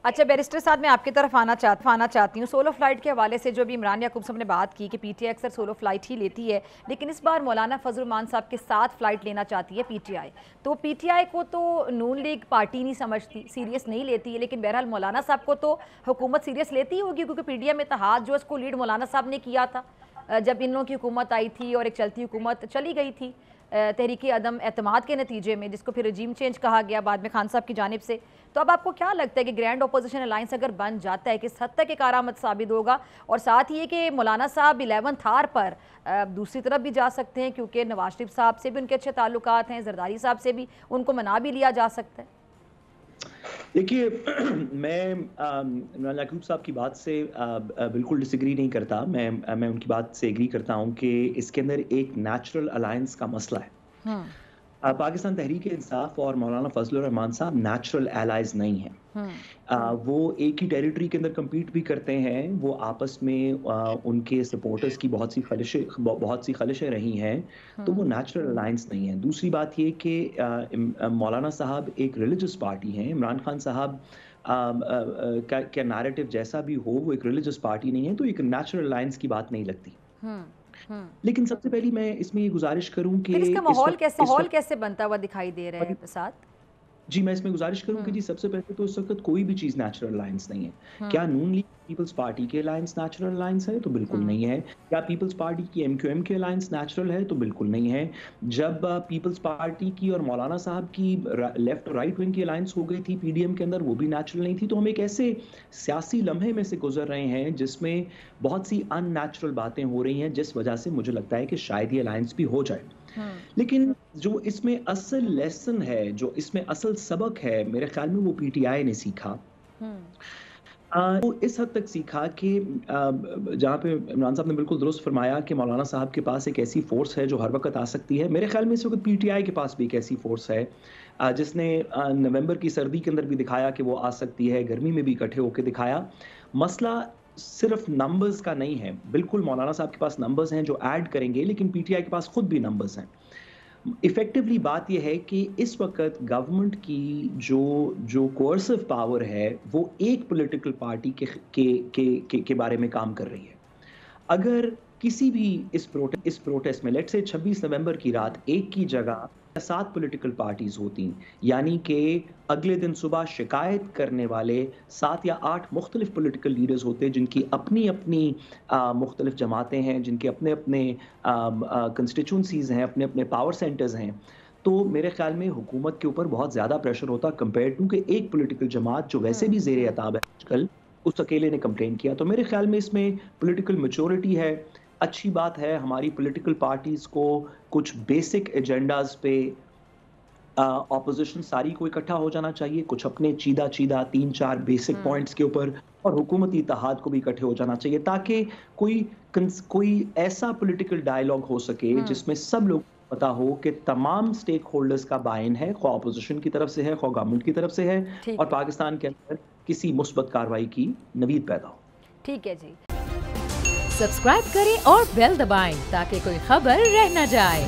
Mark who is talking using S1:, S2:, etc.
S1: अच्छा बैरिस्टर साहब, मैं आपकी तरफ आना चाहती हूँ। सोलो फ्लाइट के हवाले से जो भी इमरान याकूब साहब ने बात की कि पीटीआई अक्सर सोलो फ्लाइट ही लेती है, लेकिन इस बार मौलाना फजल रहमान साहब के साथ फ्लाइट लेना चाहती है पीटीआई। तो पीटीआई को तो नून लीग पार्टी नहीं समझती, सीरियस नहीं लेती है, लेकिन बहरहाल मौलाना साहब को तो हुकूमत सीरियस लेती होगी, क्योंकि पीडीएम इत्तेहाद जो इसको लीड मौलाना साहब ने किया था जब इन लोगों की हुकूमत आई थी और एक चलती हुकूमत चली गई थी तहरीकी अदम एतमाद के नतीजे में, जिसको फिर रजीम चेंज कहा गया बाद में खान साहब की जानिब से। तो अब आपको क्या लगता है कि ग्रैंड अपोजिशन अलायंस अगर बन जाता है, किस हद तक एक कारआमद साबित होगा? और साथ ही ये कि मौलाना साहब 11th आवर पर दूसरी तरफ भी जा सकते हैं, क्योंकि नवाज शरीफ साहब से भी उनके अच्छे ताल्लुकात हैं, जरदारी साहब से भी उनको मना भी लिया जा सकता है।
S2: देखिए, मैं इमरान याकूब साहब की बात से बिल्कुल डिसएग्री नहीं करता। मैं उनकी बात से एग्री करता हूँ कि इसके अंदर एक नेचुरल अलायंस का मसला है। पाकिस्तान तहरीक इंसाफ और मौलाना फजल रहमान साहब नेचुरल एलाइज नहीं हैं। वो एक ही टेरिटरी के अंदर कम्पीट भी करते हैं। वो आपस में उनके सपोर्टर्स की बहुत सी खलिशें रही हैं, तो वो नेचुरल अलायंस नहीं है। दूसरी बात ये कि मौलाना साहब एक रिलीजियस पार्टी हैं। इमरान खान साहब का नैरेटिव जैसा भी हो, वो एक रिलीजियस पार्टी नहीं है, तो एक नेचुरल अलायंस की बात नहीं लगती। लेकिन सबसे पहली मैं इसमें ये गुजारिश करूं कि
S1: इसका माहौल कैसे बनता हुआ दिखाई दे रहा है प्रसाद
S2: जी? मैं इसमें गुजारिश करूं कि जी सबसे पहले तो इस वक्त कोई भी चीज़ नेचुरल अलायंस नहीं है। क्या नून लीग पीपल्स पार्टी के अलायंस नेचुरल अलायंस है? तो बिल्कुल नहीं है। क्या पीपल्स पार्टी की एमक्यूएम के अलायंस नेचुरल है? तो बिल्कुल नहीं है। जब पीपल्स पार्टी की और मौलाना साहब की लेफ्ट और राइट विंग की अलायंस हो गई थी पीडीएम के अंदर, वो भी नेचुरल नहीं थी। तो हम एक ऐसे सियासी लम्हे में से गुजर रहे हैं जिसमें बहुत सी अननेचुरल बातें हो रही हैं, जिस वजह से मुझे लगता है कि शायद ये अलायंस भी हो जाए। लेकिन जो इसमें असल लेसन है, जो इसमें असल सबक है, मेरे ख्याल में वो पीटीआई ने सीखा। वो इस हद तक सीखा कि जहाँ पे इमरान साहब ने बिल्कुल दुरुस्त फरमाया कि मौलाना साहब के पास एक ऐसी फोर्स है जो हर वक्त आ सकती है। मेरे ख्याल में इस वक्त पीटीआई के पास भी एक ऐसी फोर्स है जिसने नवंबर की सर्दी के अंदर भी दिखाया कि वो आ सकती है, गर्मी में भी इकट्ठे होकर दिखाया। मसला सिर्फ नंबर्स का नहीं है। बिल्कुल मौलाना साहब के पास नंबर्स हैं जो ऐड करेंगे, लेकिन पीटीआई के पास खुद भी नंबर्स हैं। इफेक्टिवली बात यह है कि इस वक्त गवर्नमेंट की जो कोर्सिव पावर है वो एक पॉलिटिकल पार्टी के बारे में काम कर रही है। अगर किसी भी इस प्रोटेस्ट में लेट्स से 26 नवंबर की रात एक की जगह 7 पॉलिटिकल पार्टीज होती, यानी कि अगले दिन सुबह शिकायत करने वाले 7 या 8 मुख्तलिफ पॉलिटिकल लीडर्स होते जिनकी अपनी अपनी मुख्तलिफ जमातें हैं, जिनके अपने अपने कंस्टिट्यूंसीज हैं, अपने अपने पावर सेंटर्स हैं, तो मेरे ख्याल में हुकूमत के ऊपर बहुत ज़्यादा प्रेशर होता कंपेयर टू कि एक पॉलिटिकल जमात जो वैसे भी ज़ेर अताब है आजकल, उस अकेले ने कंप्लेन किया। तो मेरे ख्याल में इसमें पॉलिटिकल मैच्योरिटी है। अच्छी बात है, हमारी पॉलिटिकल पार्टीज़ को कुछ बेसिक एजेंडाज पे ऑपोजिशन सारी को इकट्ठा हो जाना चाहिए, कुछ अपने चीदा 3-4 बेसिक पॉइंट्स के ऊपर, और हुकूमती इत्तेहाद को भी इकट्ठे हो जाना चाहिए, ताकि कोई ऐसा पॉलिटिकल डायलॉग हो सके जिसमें सब लोग पता हो कि तमाम स्टेक होल्डर्स का बायन है, खो अपोजिशन की तरफ से है, खो गवर्नमेंट की तरफ से है, और पाकिस्तान के अंदर किसी मुस्बत कार्रवाई की नवीद पैदा हो।
S1: ठीक है जी।
S3: सब्सक्राइब करें और बेल दबाएं ताकि कोई खबर रह न जाए।